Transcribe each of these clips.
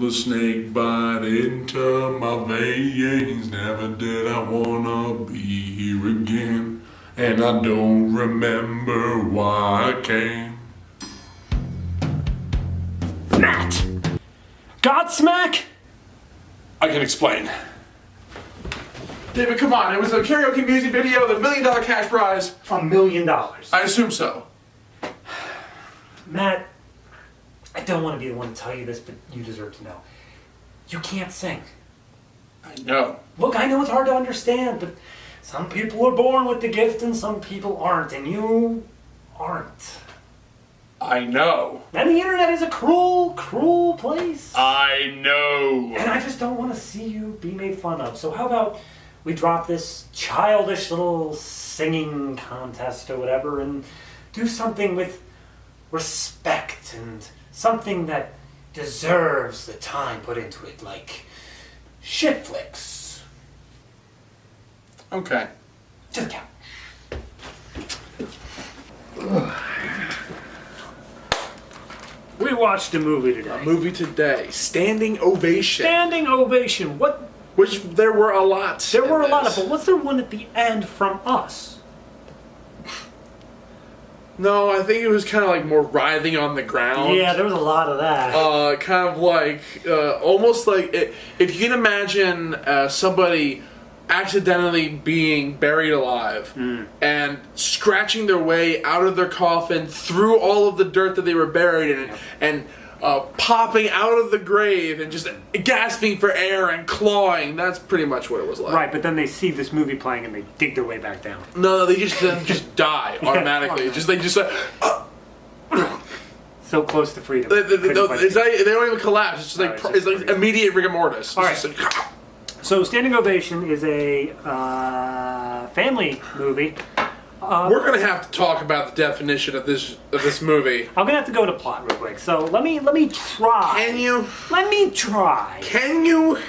a snake bite into my veins. Never did I wanna be here again, and I don't remember why I came. Matt! Godsmack? I can explain. David, come on. It was a karaoke music video, the $1 million cash prize. $1 million. I assume so. Matt, I don't want to be the one to tell you this, but you deserve to know. You can't sing. I know. Look, I know it's hard to understand, but some people are born with the gift and some people aren't, and you aren't. I know. And the internet is a cruel, cruel place. I know. And I just don't want to see you be made fun of. So how about we drop this childish little singing contest or whatever and do something with respect and something that deserves the time put into it, like ShitFlix. Okay. Just count. We watched a movie today. A movie today. Standing Ovation. Standing Ovation. What? Which there were a lot. There were a lot of, but was there one at the end from us? No, I think it was kind of like more writhing on the ground. Yeah, there was a lot of that. Kind of like, almost like, if you can imagine somebody accidentally being buried alive and scratching their way out of their coffin through all of the dirt that they were buried in and popping out of the grave and just gasping for air and clawing. That's pretty much what it was like. Right, but then they see this movie playing and they dig their way back down. No, they just die automatically. They just So close to freedom. they don't even collapse. It's just like No, it's just like immediate rigor mortis. All right. It's just like, So Standing Ovation is a family movie. we're gonna have to talk about the definition of this movie. I'm gonna have to go to plot real quick. So let me try. Can you? Let me try. Can you?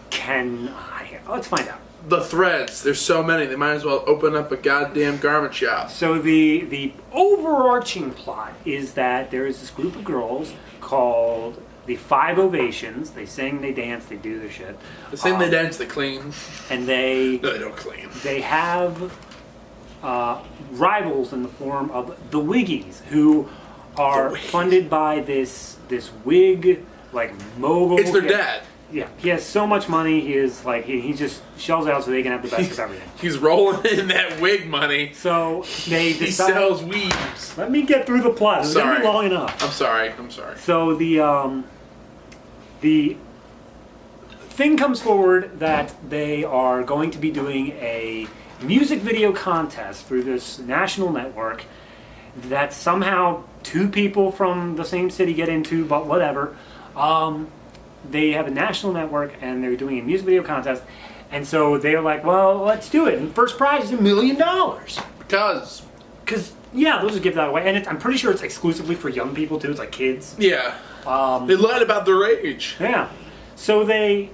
Can I? Let's find out. The threads. There's so many. They might as well open up a goddamn garment shop. So the overarching plot is that there is this group of girls called the 5 Ovations. They sing, they dance, they do their shit. They sing, they dance, they clean. And they No, they don't clean. they have rivals in the form of the Wiggies, who are The Wiggies. funded by this wig like mogul. It's their dad. Yeah, he has so much money. He is like he just shells out so they can have the best of everything. He's rolling in that wig money. So they He decide. sells weaves. Let me get through the plot. It's gonna be Sorry. long enough. I'm sorry. So the thing comes forward that they are going to be doing a music video contest through this national network that somehow 2 people from the same city get into, but whatever. They have a national network and they're doing a music video contest, and so they're like, well, let's do it. And first prize is $1 million. Because Yeah, they'll just give that away. And I'm pretty sure it's exclusively for young people too. It's like kids. yeah, they lied about their age. Yeah. So let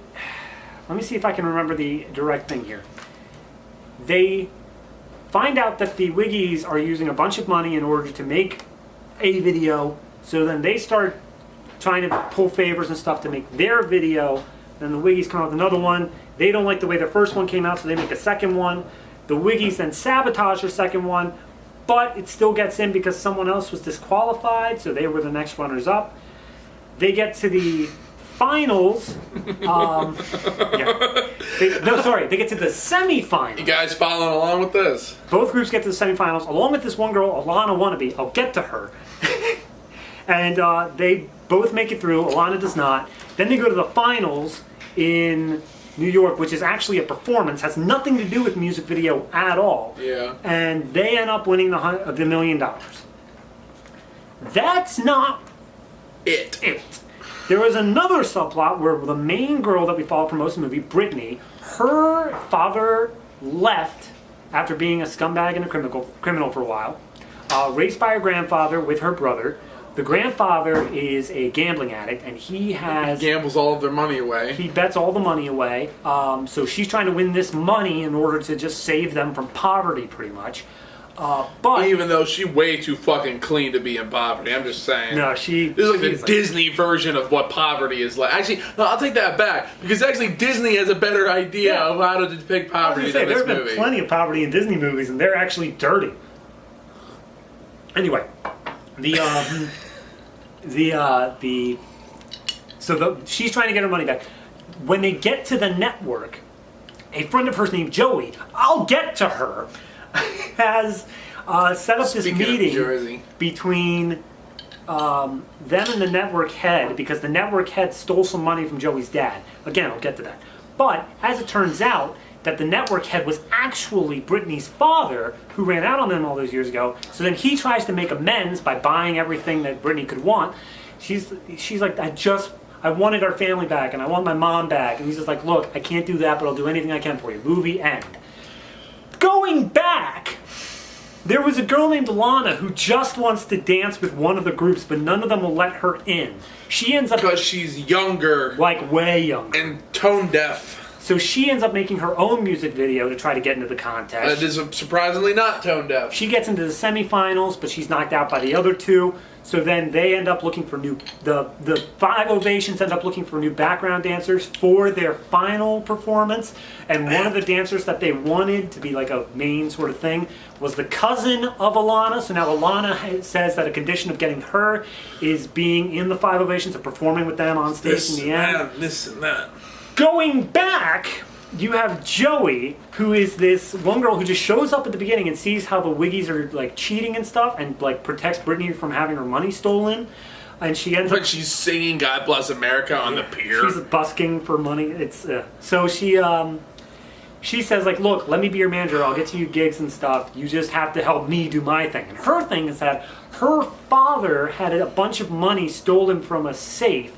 me see if I can remember the direct thing here. They find out that the Wiggies are using a bunch of money in order to make a video. So then they start trying to pull favors and stuff to make their video. Then the Wiggies come out with another one. They don't like the way their first one came out, so they make a second one. The Wiggies then sabotage their second one, but it still gets in because someone else was disqualified, so they were the next runners up. They get to the finals. They get to the semifinals. You guys following along with this? Both groups get to the semifinals, along with this one girl, Alana Wannabe. I'll get to her. And they both make it through. Alana does not. Then they go to the finals in New York, which is actually a performance, has nothing to do with music video at all. Yeah. And they end up winning the $1 million. That's not It. There was another subplot where the main girl that we follow for most of the movie, Brittany, her father left after being a scumbag and a criminal for a while, raised by her grandfather with her brother. The grandfather is a gambling addict, and he Gambles all of their money away. He bets all the money away. So she's trying to win this money in order to just save them from poverty, pretty much. But Even though she's way too fucking clean to be in poverty. I'm just saying. no, This is like the Disney version of what poverty is like. Actually, no, I'll take that back. Because actually Disney has a better idea of how to depict poverty than this there's movie. been plenty of poverty in Disney movies, and they're actually dirty. Anyway, she's trying to get her money back. When they get to the network, a friend of hers named Joey, I'll get to her, has set up this Speaking of meeting Jersey. between them and the network head, because the network head stole some money from Joey's dad. Again, I'll get to that. But as it turns out, that the network head was actually Brittany's father, who ran out on them all those years ago. So then he tries to make amends by buying everything that Brittany could want. She's like, I wanted our family back, and I want my mom back. And he's just like, look, I can't do that, but I'll do anything I can for you. Movie end. Going back, there was a girl named Lana who just wants to dance with one of the groups, but none of them will let her in. She ends up... Because she's younger. Like, way younger. And tone deaf. So she ends up making her own music video to try to get into the contest. It is surprisingly not tone deaf. She gets into the semifinals, but she's knocked out by the other two. So then they end up looking for the 5 Ovations end up looking for new background dancers for their final performance. And one of the dancers that they wanted to be like a main sort of thing was the cousin of Alana. So now Alana says that a condition of getting her is being in the 5 Ovations and performing with them on stage in the end. This and that. Going back, you have Joey, who is this one girl who just shows up at the beginning and sees how the Wiggies are like cheating and stuff, and like protects Brittany from having her money stolen, and she ends But up she's singing "God Bless America" on the pier. She's busking for money. It's so she says like, look, let me be your manager. I'll get you gigs and stuff. You just have to help me do my thing. And her thing is that her father had a bunch of money stolen from a safe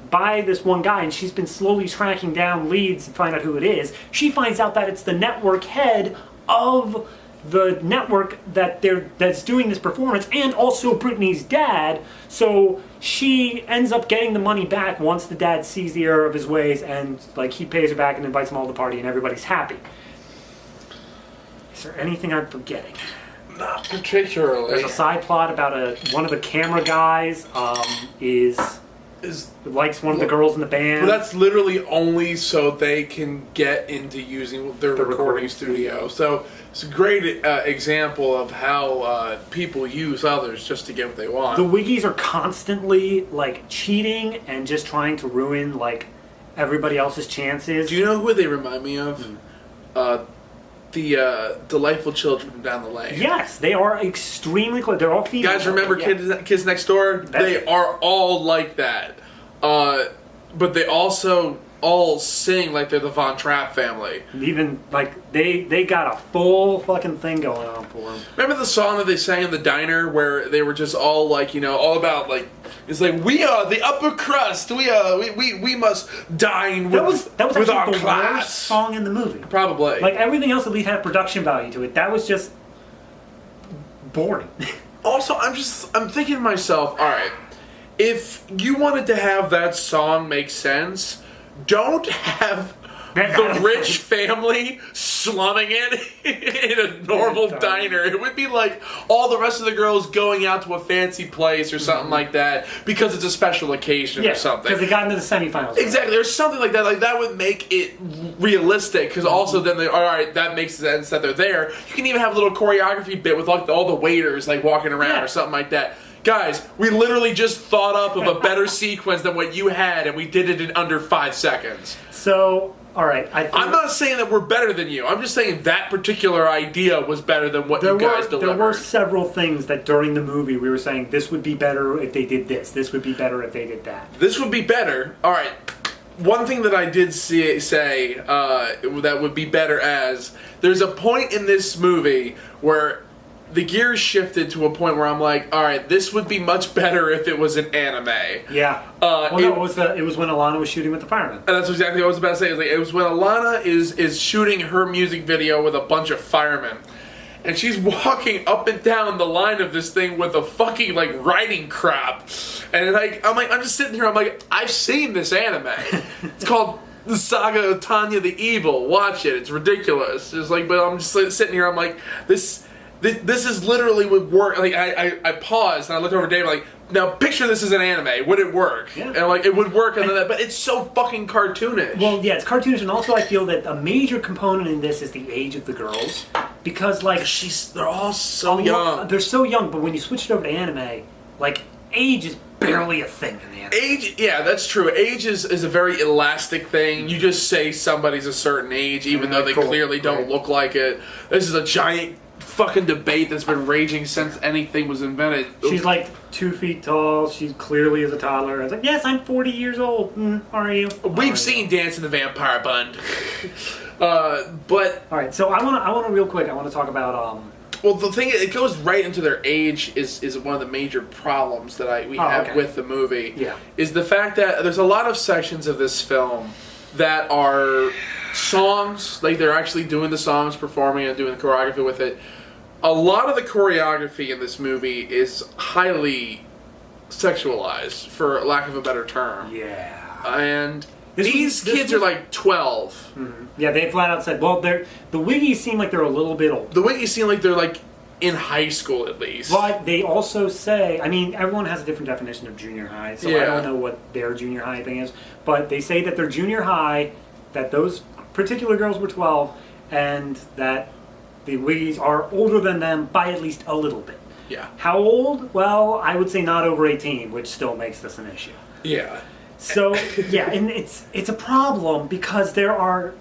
by this one guy, and she's been slowly tracking down leads to find out who it is. She finds out that it's the network head of the network that's doing this performance, and also Brittany's dad. So she ends up getting the money back once the dad sees the error of his ways, and like he pays her back and invites them all to the party, and everybody's happy. Is there anything I'm forgetting? Not particularly. There's a side plot about one of the camera guys likes one of the girls in the band. Well, that's literally only so they can get into using their recording studio. So it's a great example of how people use others just to get what they want. The Wiggies are constantly like cheating and just trying to ruin like everybody else's chances. Do you know who they remind me of? The Delightful Children from Down the Lane. Yes, they are extremely close. They're all female. Guys, remember Kids Next Door? They are all like that. But they also all sing like they're the Von Trapp family. Even like they got a full fucking thing going on for them. Remember the song that they sang in the diner where they were just all like, you know, all about like, it's like, we are the upper crust. We must dine with that was with our actually the class. worst song in the movie. Probably. Like everything else at least had production value to it. That was just boring. Also, I'm thinking to myself, all right, if you wanted to have that song make sense, don't have the rich family slumming it in a normal diner. It would be like all the rest of the girls going out to a fancy place or something like that because it's a special occasion or something. Because they got into the semifinals. Exactly. There's something like that. Like that would make it realistic. Because also then all right, that makes sense that they're there. You can even have a little choreography bit with like all the waiters like walking around or something like that. Guys, we literally just thought up of a better sequence than what you had, and we did it in under 5 seconds. So, all right. I'm not saying that we're better than you. I'm just saying that particular idea was better than what you guys delivered. There were several things that during the movie we were saying, this would be better if they did this. This would be better if they did that. This would be better. All right. One thing that I did say that would be better as, there's a point in this movie where the gears shifted to a point where I'm like, all right, this would be much better if it was an anime. Yeah. It was when Alana was shooting with the firemen. And that's exactly what I was about to say. It was when Alana is shooting her music video with a bunch of firemen. And she's walking up and down the line of this thing with a fucking, like, riding crop. And, like, I'm just sitting here, I'm like, I've seen this anime. It's called The Saga of Tanya the Evil. Watch it. It's ridiculous. It's like, but I'm just sitting here, I'm like, this This is literally would work. Like I paused and I looked over at David like, now picture this as an anime. Would it work? Yeah. And like it would work, but it's so fucking cartoonish. Well, yeah, it's cartoonish, and also I feel that a major component in this is the age of the girls, because like they're all so young. They're so young, but when you switch it over to anime, like age is barely a thing in the anime. Age, yeah, that's true. Age is a very elastic thing. You just say somebody's a certain age, even though they clearly don't look like it. This is a giant fucking debate that's been raging since anything was invented. She's like 2 feet tall. She clearly is a toddler. I was like, yes, I'm 40 years old. Are you? We've seen Dance in the Vampire Bund. But all right, so I want to real quick. I want to talk about well, the thing it goes right into their age is one of the major problems that we have with the movie. Yeah. Is the fact that there's a lot of sections of this film that are songs, like they're actually doing the songs, performing and doing the choreography with it. A lot of the choreography in this movie is highly sexualized, for lack of a better term. Yeah. And these kids are like 12. Mm-hmm. Yeah, they flat out said, well, the Wiggies seem like they're a little bit old. The Wiggies seem like they're like in high school at least. But they also say, I mean, everyone has a different definition of junior high, so I don't know what their junior high thing is. But they say that they're junior high, that those particular girls were 12, and that the Wiggies are older than them by at least a little bit. Yeah. How old? Well, I would say not over 18, which still makes this an issue. Yeah. So, yeah, and it's a problem because there are...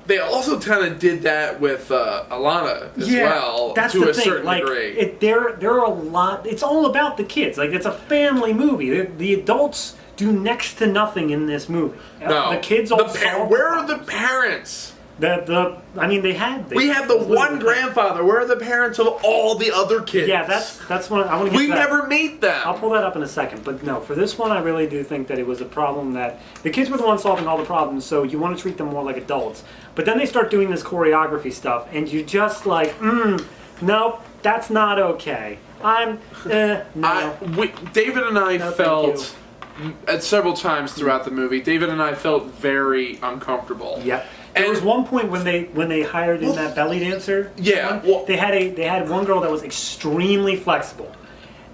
They also kind of did that with Alana as well, that's to the a thing. certain like, degree. There are a lot... It's all about the kids. Like, it's a family movie. The adults do next to nothing in this movie. No. The kids all solve where are the parents? I mean, we had the one grandfather. Where are the parents of all the other kids? Yeah, that's what I want to get We to that. never meet them. I'll pull that up in a second. But no, for this one, I really do think that it was a problem that the kids were the ones solving all the problems, so you want to treat them more like adults. But then they start doing this choreography stuff, and you just like, nope, that's not okay. No. David and I No, felt at several times throughout the movie. David and I felt very uncomfortable. Yep. There was one point when they hired in that belly dancer. Yeah. They had one girl that was extremely flexible,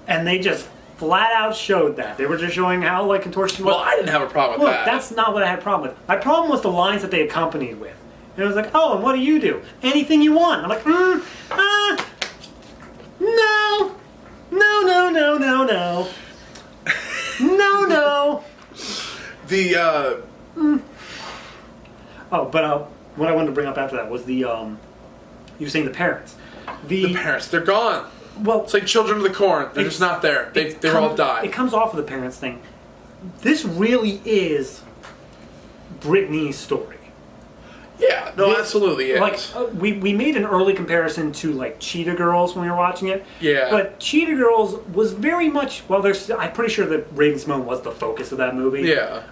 and they just flat out showed that. They were just showing how like contortion was. Well, I didn't have a problem with Look, that. that's not what I had a problem with. My problem was the lines that they accompanied with. And it was like, oh, and what do you do? Anything you want. I'm like, no, no, no, no, no, no. The Oh, but what I wanted to bring up after that was you were saying the parents. The parents, they're gone. Well, it's like Children of the Corn. They're just not there. They're all died. It comes off of the parents thing. This really is Britney's story. Yeah, no, absolutely is. Like we made an early comparison to like Cheetah Girls when we were watching it. Yeah. But Cheetah Girls was very much I'm pretty sure that Raven-Symoné was the focus of that movie. Yeah.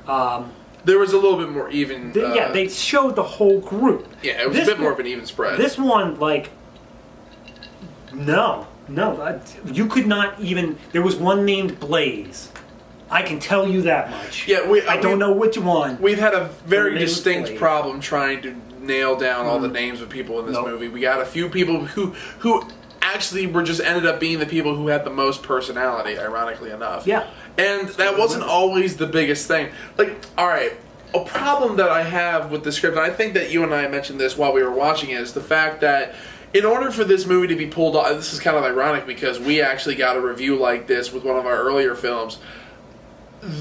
There was a little bit more even. They showed the whole group. Yeah, it was a bit more of an even spread. This one, like, no, you could not even. There was one named Blaze. I can tell you that much. Yeah, I don't know which one. We've had a very distinct problem trying to nail down all the names of people in this movie. We got a few people who actually were just ended up being the people who had the most personality, ironically enough. Yeah. And that wasn't always the biggest thing. Like, alright, a problem that I have with the script, and I think that you and I mentioned this while we were watching it, is the fact that in order for this movie to be pulled off, this is kind of ironic because we actually got a review like this with one of our earlier films.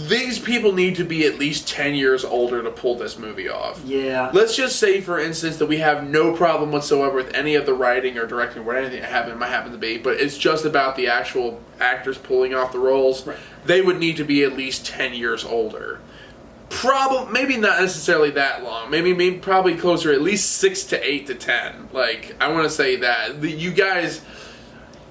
These people need to be at least 10 years older to pull this movie off. Yeah. Let's just say, for instance, that we have no problem whatsoever with any of the writing or directing or anything that might happen to be, but it's just about the actual actors pulling off the roles. Right. They would need to be at least 10 years older. Maybe not necessarily that long. Maybe probably closer, at least 6 to 8 to 10. Like, I want to say that. You guys...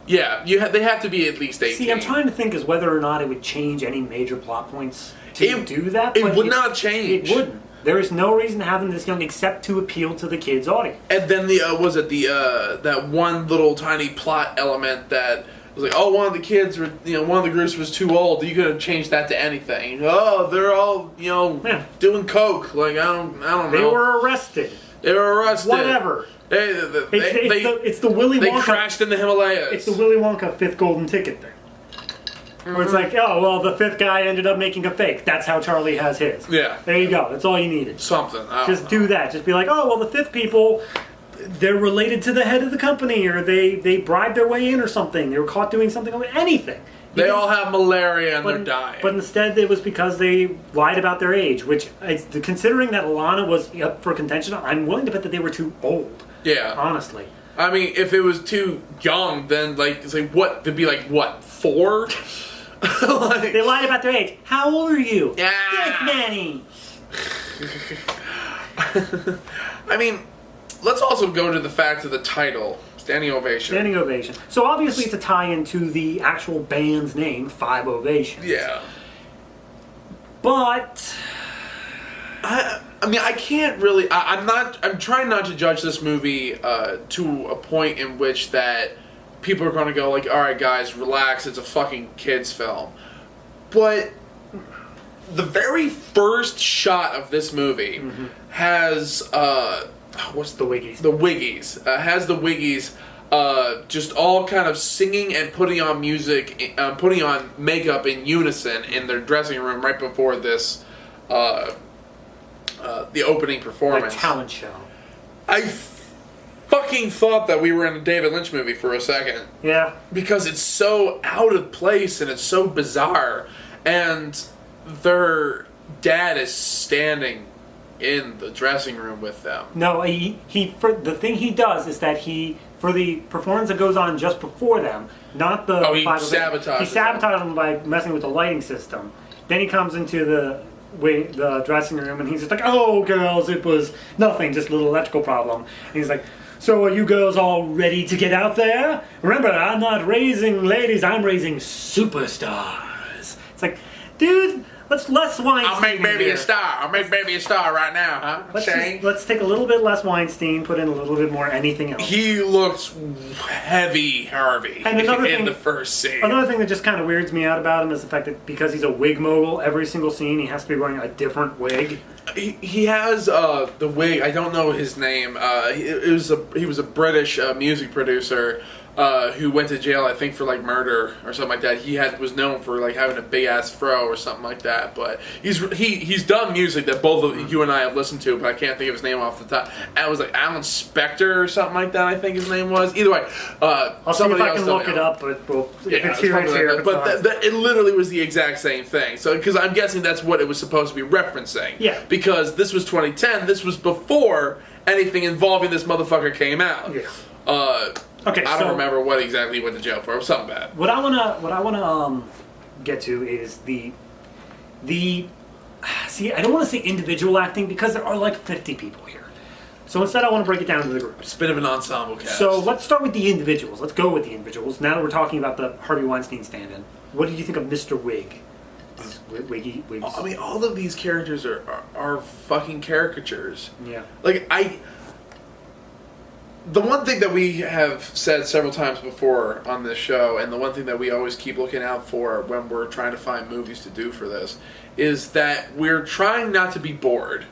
Yeah, they have to be at least 18. See, I'm trying to think as whether or not it would change any major plot points to do that. It would not change. It wouldn't. There is no reason to have them this young except to appeal to the kids' audience. And then that one little tiny plot element that was like, oh, one of the kids were, one of the groups was too old. You could have changed that to anything. Oh, they're all, doing coke. Like I don't know. They were arrested. They were arrested. Whatever. It's the Willy Wonka. They crashed in the Himalayas. It's the Willy Wonka fifth golden ticket thing. Where it's like, oh, well, the fifth guy ended up making a fake. That's how Charlie has his. Yeah. There you go. That's all you needed. Something. Just do that. Just be like, oh, well, the fifth people, they're related to the head of the company, or they bribed their way in or something. They were caught doing something, anything. They all have malaria and they're dying. But instead, it was because they lied about their age, which, considering that Alana was up for contention, I'm willing to bet that they were too old. Yeah. Honestly. I mean, if it was too young, then, it's like, what? They'd be like, what, 4? They lied about their age. How old are you? Yeah. Yes, Manny. I mean, let's also go to the fact of the title, Standing Ovation. Standing Ovation. So obviously it's a tie-in to the actual band's name, Five Ovations. Yeah. But I mean, I can't really. I'm trying not to judge this movie to a point in which that people are going to go like, all right, guys, relax. It's a fucking kids film. But the very first shot of this movie has what's the Wiggies? The Wiggies has the Wiggies just all kind of singing and putting on music, putting on makeup in unison in their dressing room right before this. The opening performance. Like talent show. I fucking thought that we were in a David Lynch movie for a second. Yeah. Because it's so out of place and it's so bizarre. And their dad is standing in the dressing room with them. No, he for the thing he does is that for the performance that goes on just before them, not the he sabotages He sabotages them by messing with the lighting system. Then he comes into the dressing room and he's just like, oh girls, it was nothing, just a little electrical problem. And he's like, so are you girls all ready to get out there? Remember, I'm not raising ladies, I'm raising superstars. It's like, dude, let's less Weinstein. I'll make baby here. a star. I'll make baby a star right now, huh? Let's take a little bit less Weinstein, put in a little bit more anything else. He looks heavy Harvey and another in thing, the first scene. Another thing that just kind of weirds me out about him is the fact that because he's a wig mogul, every single scene he has to be wearing a different wig. He has the wig. I don't know his name. He was a British music producer who went to jail, I think, for like murder or something like that. He was known for like having a big ass fro or something like that. But he's done music that both of you and I have listened to, but I can't think of his name off the top. And it was like Alan Spector or something like that. I think his name was. Either way, I'll see if I can look it up. But if it's here, it's here. But it literally was the exact same thing. So because I'm guessing that's what it was supposed to be referencing. Yeah. Because this was 2010. This was before anything involving this motherfucker came out. Yeah. Okay, I don't remember what exactly he went to jail for. It was something bad. What I wanna get to is the see. I don't want to say individual acting because there are like 50 people here. So instead, I want to break it down to the groups. It's a bit of an ensemble cast. So let's start with the individuals. Let's go with the individuals. Now that we're talking about the Harvey Weinstein stand-in, what did you think of Mr. Wig? Wiggy. I mean, all of these characters are fucking caricatures. Yeah. Like the one thing that we have said several times before on this show, and the one thing that we always keep looking out for when we're trying to find movies to do for this, is that we're trying not to be bored.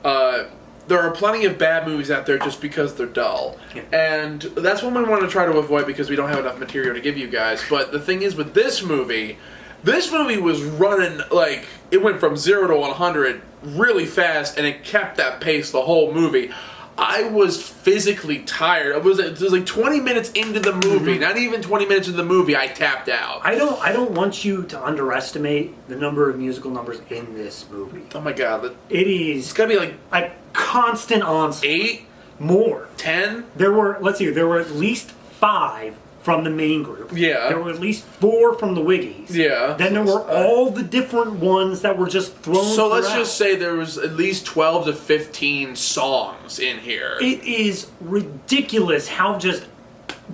There are plenty of bad movies out there just because they're dull. Yeah. And that's what we want to try to avoid because we don't have enough material to give you guys. But the thing is with this movie was running, like, it went from 0 to 100 really fast, and it kept that pace the whole movie. I was physically tired. It was like 20 minutes into the movie, not even 20 minutes into the movie, I tapped out. I don't want you to underestimate the number of musical numbers in this movie. Oh my god. It's gotta be like a constant onslaught. 8? More. 10? There were at least 5 from the main group. Yeah. There were at least 4 from the Wiggies. Yeah. Then there were all the different ones that were just thrown So let's throughout. just say there was at least 12 to 15 songs in here. It is ridiculous how just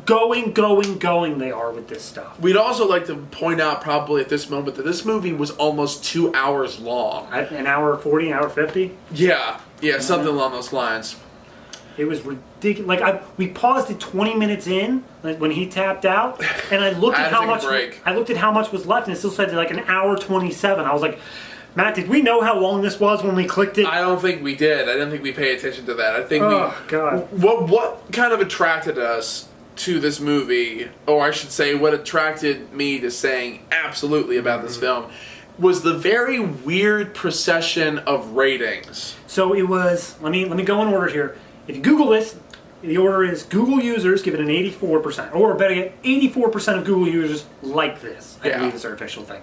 going they are with this stuff. We'd also like to point out probably at this moment that this movie was almost 2 hours long. An hour 40, an hour 50? Yeah, something along those lines. It was ridiculous. Like we paused it 20 minutes in, like when he tapped out, and I looked at how much. I looked at how much was left, and it still said like an hour 27. I was like, Matt, did we know how long this was when we clicked it? I don't think we did. I didn't think we paid attention to that. I think God. What kind of attracted us to this movie, or I should say, what attracted me to saying absolutely about this film, was the very weird procession of ratings. So it was. Let me go in order here. If you Google this, the order is Google users give it an 84%, or better yet, 84% of Google users like this. I believe is their official thing.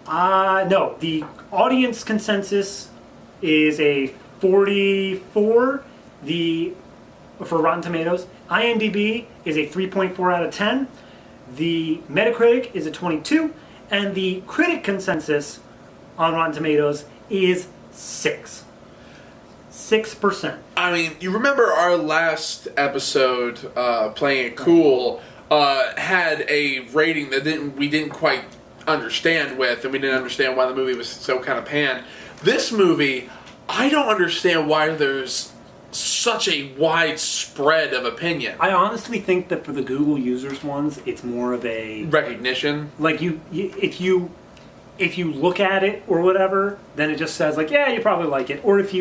No, the audience consensus is a 44. For Rotten Tomatoes, IMDb is a 3.4 out of 10. The Metacritic is a 22, and the critic consensus on Rotten Tomatoes is 6%. I mean, you remember our last episode, Playing It Cool, had a rating that we didn't quite understand with, and we didn't understand why the movie was so kind of panned. This movie, I don't understand why there's such a wide spread of opinion. I honestly think that for the Google users ones, it's more of a recognition. Like if you look at it or whatever, then it just says like, yeah, you probably like it. Or if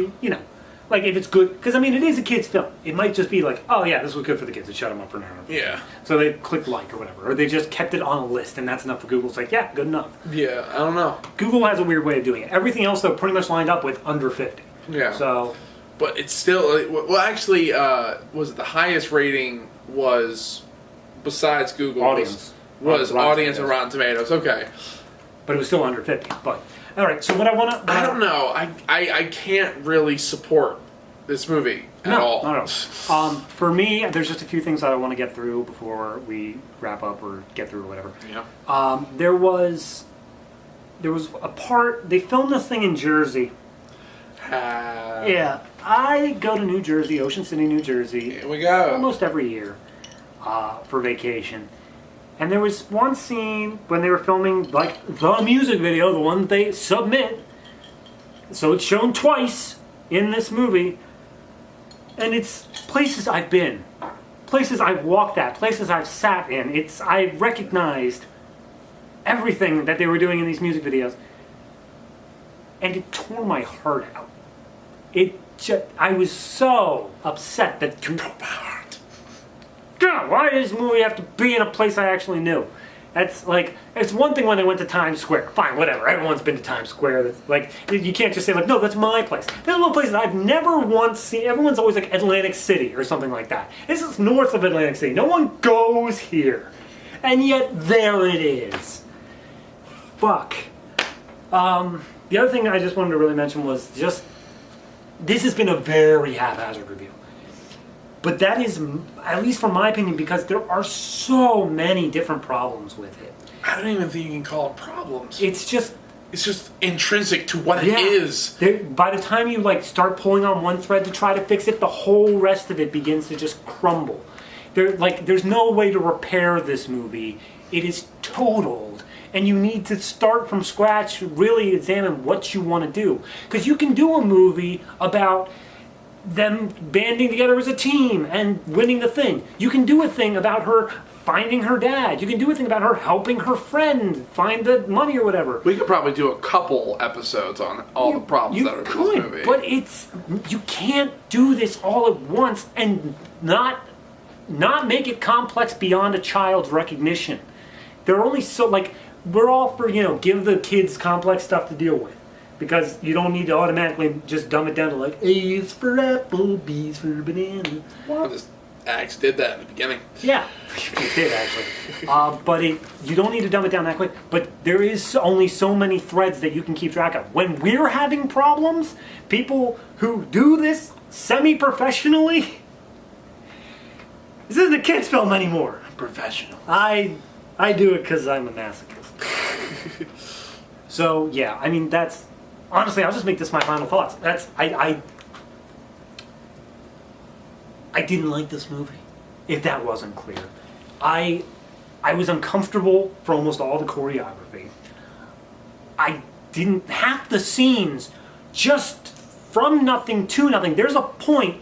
like if it's good, because I mean it is a kids film. It might just be like, oh yeah, this was good for the kids. It shut them up for an hour. Yeah. So they clicked like or whatever, or they just kept it on a list, and that's enough for Google. It's like, yeah, good enough. Yeah, I don't know. Google has a weird way of doing it. Everything else though pretty much lined up with under 50. Yeah. So. But it's still, well, actually, was it the highest rating was, besides Google, audience. was Rotten audience Tomatoes. and Rotten Tomatoes. Okay. But it was still under 50. But, all right, so what I want to... I don't know. I can't really support this movie at all. No, no. For me, there's just a few things that I want to get through before we wrap up or get through or whatever. Yeah. There was a part... They filmed this thing in Jersey. Yeah. I go to New Jersey, Ocean City, New Jersey. Here we go. Almost every year for vacation. And there was one scene when they were filming, like, the music video, the one they submit. So it's shown twice in this movie. And it's places I've been. Places I've walked at. Places I've sat in. I recognized everything that they were doing in these music videos. And it tore my heart out. I was so upset that God, why does this movie have to be in a place I actually knew? That's like, it's one thing when they went to Times Square. Fine, whatever. Everyone's been to Times Square. That's like, you can't just say like, no, that's my place. There's a little place that I've never once seen. Everyone's always like Atlantic City or something like that. This is north of Atlantic City. No one goes here. And yet, there it is. Fuck. The other thing I just wanted to really mention was just, this has been a very haphazard review. But that is, at least from my opinion, because there are so many different problems with it. I don't even think you can call it problems. It's just intrinsic to what it is. By the time you like start pulling on one thread to try to fix it, the whole rest of it begins to just crumble. There's no way to repair this movie. It is totaled. And you need to start from scratch, really examine what you want to do. Because you can do a movie about them banding together as a team and winning the thing. You can do a thing about her finding her dad. You can do a thing about her helping her friend find the money or whatever. We could probably do a couple episodes on all the problems that are in this movie. But you can't do this all at once and not make it complex beyond a child's recognition. They're only so, like, we're all for, give the kids complex stuff to deal with. Because you don't need to automatically just dumb it down to like, A is for apple, B is for banana. Well, this Axe did that in the beginning. Yeah, it did actually. But you don't need to dumb it down that quick. But there is only so many threads that you can keep track of. When we're having problems, people who do this semi-professionally, this isn't a kid's film anymore. Professional. I do it because I'm a masochist. So, yeah, I mean, that's... Honestly, I'll just make this my final thoughts. I didn't like this movie, if that wasn't clear. I was uncomfortable for almost all the choreography. I didn't... Half the scenes, just from nothing to nothing. There's a point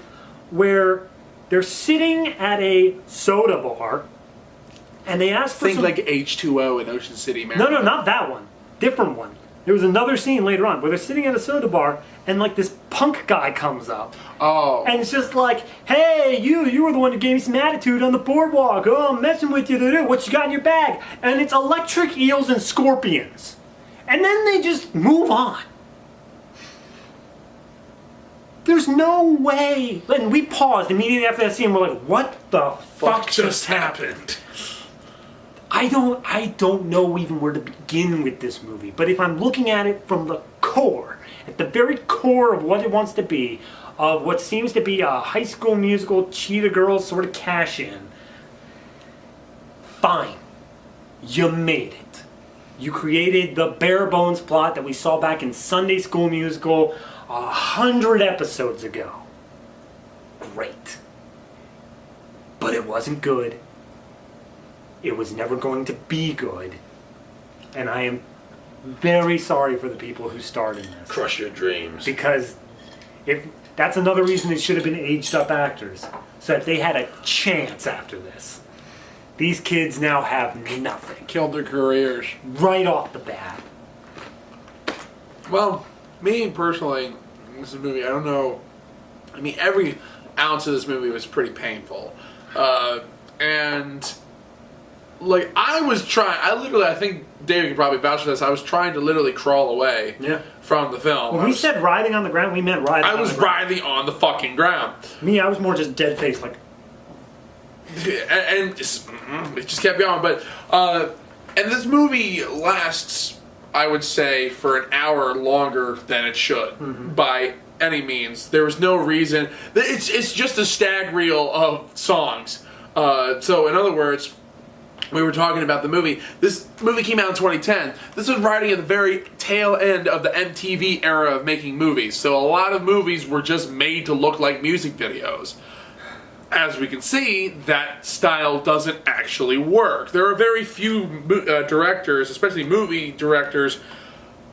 where they're sitting at a soda bar, and they ask for Think like H2O in Ocean City, man. No, not that one. different one. There was another scene later on where they're sitting at a soda bar and like this punk guy comes up. Oh. And it's just like, hey, you were the one who gave me some attitude on the boardwalk. Oh, I'm messing with you. What you got in your bag? And it's electric eels and scorpions. And then they just move on. There's no way. And we paused immediately after that scene. We're like, what the fuck just happened? I don't know even where to begin with this movie. But if I'm looking at it from the core, at the very core of what it wants to be, of what seems to be a High School Musical Cheetah Girls sort of cash-in, fine. You made it. You created the bare bones plot that we saw back in Sunday School Musical 100 episodes ago. Great. But it wasn't good. It was never going to be good. And I am very sorry for the people who starred in this. Crush your dreams. Because if that's another reason they should have been aged up actors. So that they had a chance after this. These kids now have nothing. Killed their careers. Right off the bat. Well, me personally, this movie, I don't know. I mean, every ounce of this movie was pretty painful. And, like, I think David could probably vouch for this. I was trying to literally crawl away from the film. When we said writhing on the ground, we meant writhing on the ground. I was writhing on the fucking ground. Me, I was more just dead faced, like. And it just kept going. But, and this movie lasts, I would say, for an hour longer than it should, by any means. There was no reason. It's just a stag reel of songs. So, in other words, we were talking about the movie. This movie came out in 2010. This was riding at the very tail end of the MTV era of making movies. So a lot of movies were just made to look like music videos. As we can see, that style doesn't actually work. There are very few directors, especially movie directors,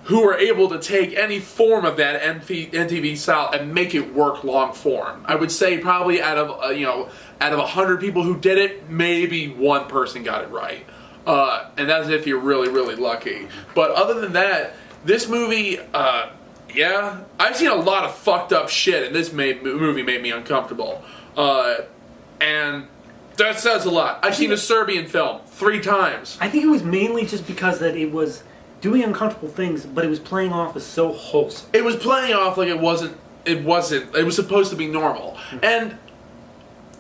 who are able to take any form of that MTV style and make it work long form. I would say probably out of 100 people who did it, maybe one person got it right, and that's if you're really, really lucky. But other than that, this movie, I've seen a lot of fucked up shit, and this movie made me uncomfortable, and that says a lot. I've seen a Serbian film 3 times. I think it was mainly just because that it was doing uncomfortable things, but it was playing off as so wholesome. It was playing off like it was supposed to be normal. And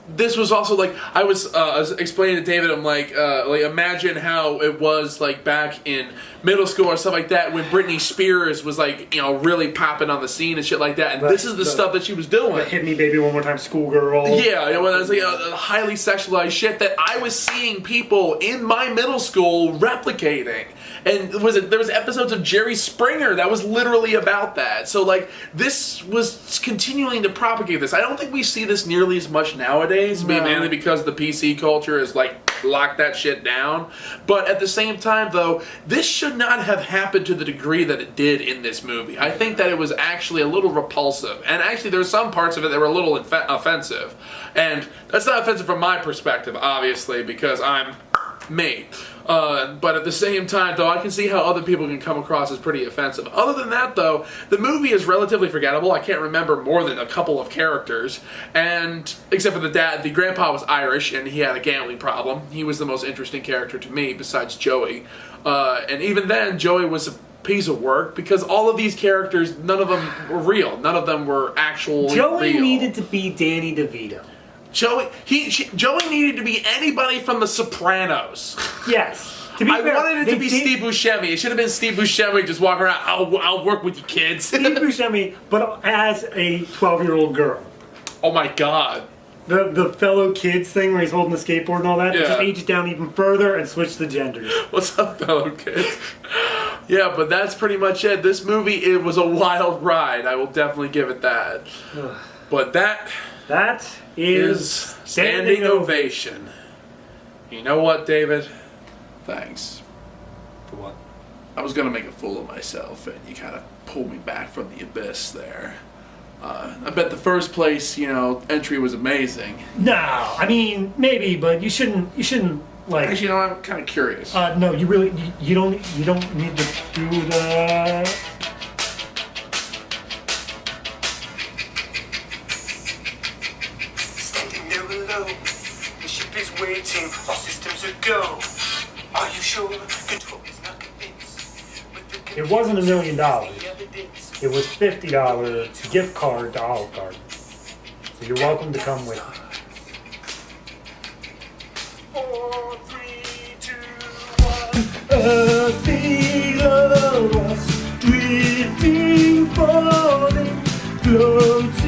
this was also like, I was explaining to David, I'm like imagine how it was like back in middle school or stuff like that when Britney Spears was like, really popping on the scene and shit like that. And this is the stuff that she was doing. Hit Me Baby One More Time, Schoolgirl. Yeah, it was like highly sexualized shit that I was seeing people in my middle school replicating. And there was episodes of Jerry Springer that was literally about that. So like this was continuing to propagate this. I don't think we see this nearly as much nowadays, mainly because the PC culture is like locked that shit down. But at the same time, though, this should not have happened to the degree that it did in this movie. I think that it was actually a little repulsive, and actually there's some parts of it that were a little offensive. And that's not offensive from my perspective, obviously, because I'm me. But at the same time, though, I can see how other people can come across as pretty offensive. Other than that, though, the movie is relatively forgettable. I can't remember more than a couple of characters, and except for the dad. The grandpa was Irish, and he had a gambling problem. He was the most interesting character to me, besides Joey. And even then, Joey was a piece of work, because all of these characters, none of them were real. None of them were actually Joey real. needed to be Danny DeVito. Joey needed to be anybody from The Sopranos. Yes. To be fair, wanted it to be Steve Buscemi. It should have been Steve Buscemi just walking around. I'll work with you kids. Steve Buscemi, but as a 12-year-old girl. Oh my god. The fellow kids thing where he's holding the skateboard and all that. Yeah. Just age it down even further and switch the genders. What's up, fellow kids? Yeah, but that's pretty much it. This movie, it was a wild ride. I will definitely give it that. But that is Standing Ovation. You know what, David? Thanks. For what? I was going to make a fool of myself, and you kind of pulled me back from the abyss there. I bet the first place, entry was amazing. No, I mean, maybe, but you shouldn't Like, Actually, you know, I'm kind of curious. no, you don't need to do the. Standing there alone, the ship is waiting, all systems are go. Are you sure? Control is not convinced. It wasn't $1 million. It was $50 gift card to Olive Garden. So you're welcome to come with me. 4, 3, 2, 1. A feel of us drifting, falling, floating.